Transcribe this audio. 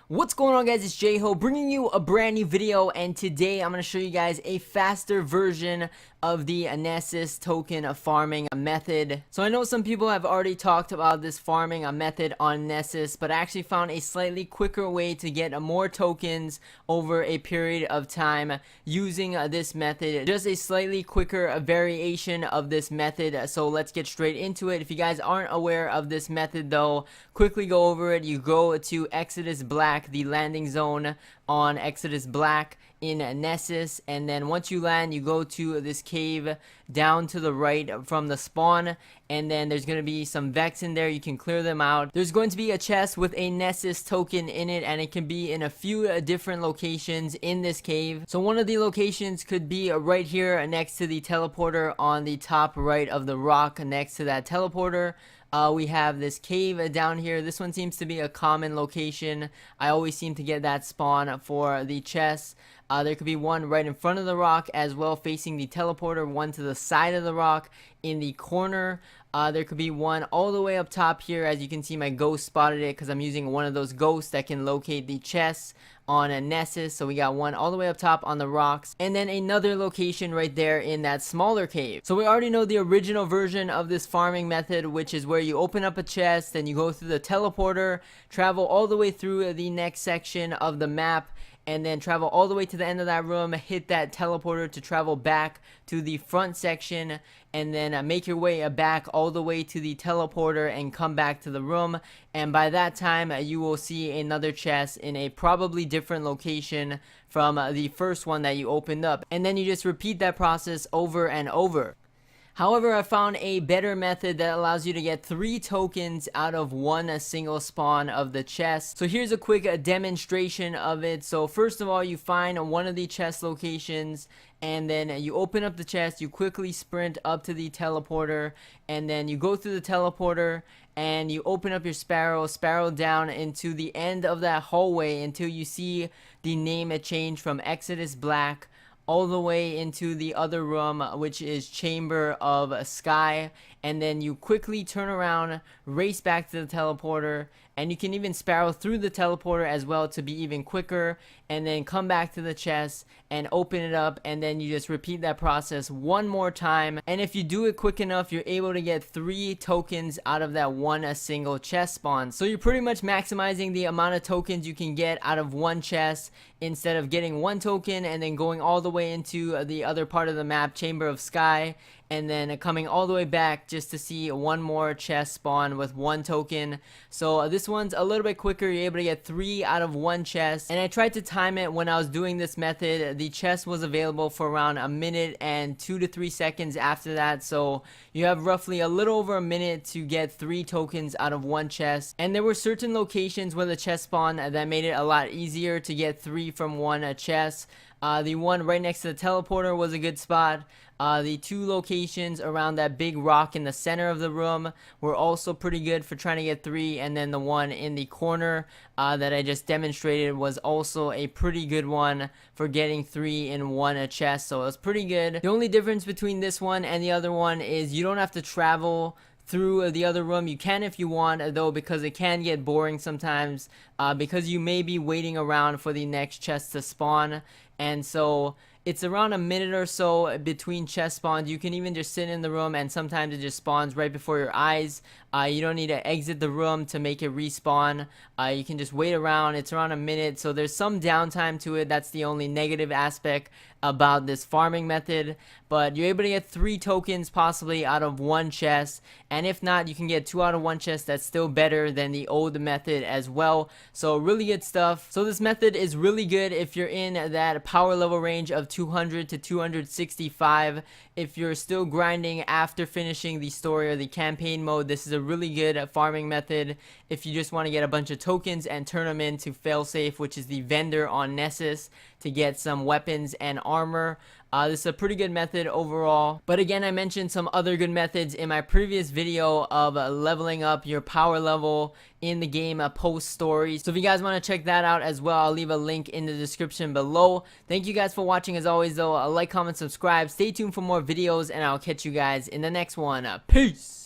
What's going on, guys? It's J-Ho bringing you a brand new video, and today I'm going to show you guys a faster version of the Nessus token farming method. So I know some people have already talked about this farming method on Nessus, but I actually found a slightly quicker way to get more tokens over a period of time using this method. Just a slightly quicker variation of this method, so let's get straight into it. If you guys aren't aware of this method though, quickly go over it. You go to Exodus Black, the landing zone on Exodus Black in Nessus, and then once you land, you go to this cave down to the right from the spawn, and then there's going to be some Vex in there. You can clear them out. There's going to be a chest with a Nessus token in it, and it can be in a few different locations in this cave. So one of the locations could be right here next to the teleporter on the top right of the rock next to that teleporter. We have this cave down here. This one seems to be a common location. I always seem to get that spawn for the chests. There could be one right in front of the rock as well, facing the teleporter, one to the side of the rock in the corner. There could be one all the way up top here. As you can see, my ghost spotted it because I'm using one of those ghosts that can locate the chests on a Nessus. So we got one all the way up top on the rocks, and then another location right there in that smaller cave. So we already know the original version of this farming method, which is where you open up a chest, then you go through the teleporter, travel all the way through the next section of the map, and then travel all the way to the end of that room, hit that teleporter to travel back to the front section, and then make your way back all the way to the teleporter and come back to the room. And by that time, you will see another chest in a probably different location from the first one that you opened up. And then you just repeat that process over and over. However, I found a better method that allows you to get 3 tokens out of one single spawn of the chest. So here's a quick demonstration of it. So first of all, you find one of the chest locations, and then you open up the chest, you quickly sprint up to the teleporter, and then you go through the teleporter, and you open up your sparrow down into the end of that hallway until you see the name change from Exodus Black all the way into the other room, which is Chamber of Sky. And then you quickly turn around, race back to the teleporter, and you can even sparrow through the teleporter as well to be even quicker, and then come back to the chest and open it up, and then you just repeat that process one more time. And if you do it quick enough, you're able to get 3 tokens out of that one single chest spawn. So you're pretty much maximizing the amount of tokens you can get out of one chest, instead of getting 1 token and then going all the way into the other part of the map, Chamber of Sky, and then coming all the way back just to see one more chest spawn with 1 token. So this one's a little bit quicker. You're able to get 3 out of 1 chest, and I tried to time it when I was doing this method. The chest was available for around a minute and 2 to 3 seconds after that, so you have roughly a little over a minute to get 3 tokens out of 1 chest. And there were certain locations where the chest spawned that made it a lot easier to get 3 from 1 chest. The one right next to the teleporter was a good spot. The 2 locations around that big rock in the center of the room were also pretty good for trying to get 3, and then the one in the corner that I just demonstrated was also a pretty good one for getting 3 in 1 chest, so it was pretty good. The only difference between this one and the other one is you don't have to travel through the other room. You can if you want though, because it can get boring sometimes, because you may be waiting around for the next chest to spawn. And so it's around a minute or so between chest spawns. You can even just sit in the room, and sometimes it just spawns right before your eyes. You don't need to exit the room to make it respawn. You can just wait around. It's around a minute, so there's some downtime to it. That's the only negative aspect about this farming method, but you're able to get 3 tokens possibly out of 1 chest, and if not, you can get 2 out of 1 chest. That's still better than the old method as well. So really good stuff. So this method is really good if you're in that power level range of 200 to 265. If you're still grinding after finishing the story or the campaign mode, this is a really good farming method. If you just want to get a bunch of tokens and turn them into Failsafe, which is the vendor on Nessus, to get some weapons and armor. This is a pretty good method overall. But again, I mentioned some other good methods in my previous video of leveling up your power level in the game post story. So if you guys want to check that out as well, I'll leave a link in the description below. Thank you guys for watching. As always though, like, comment, subscribe. Stay tuned for more videos, and I'll catch you guys in the next one. Peace!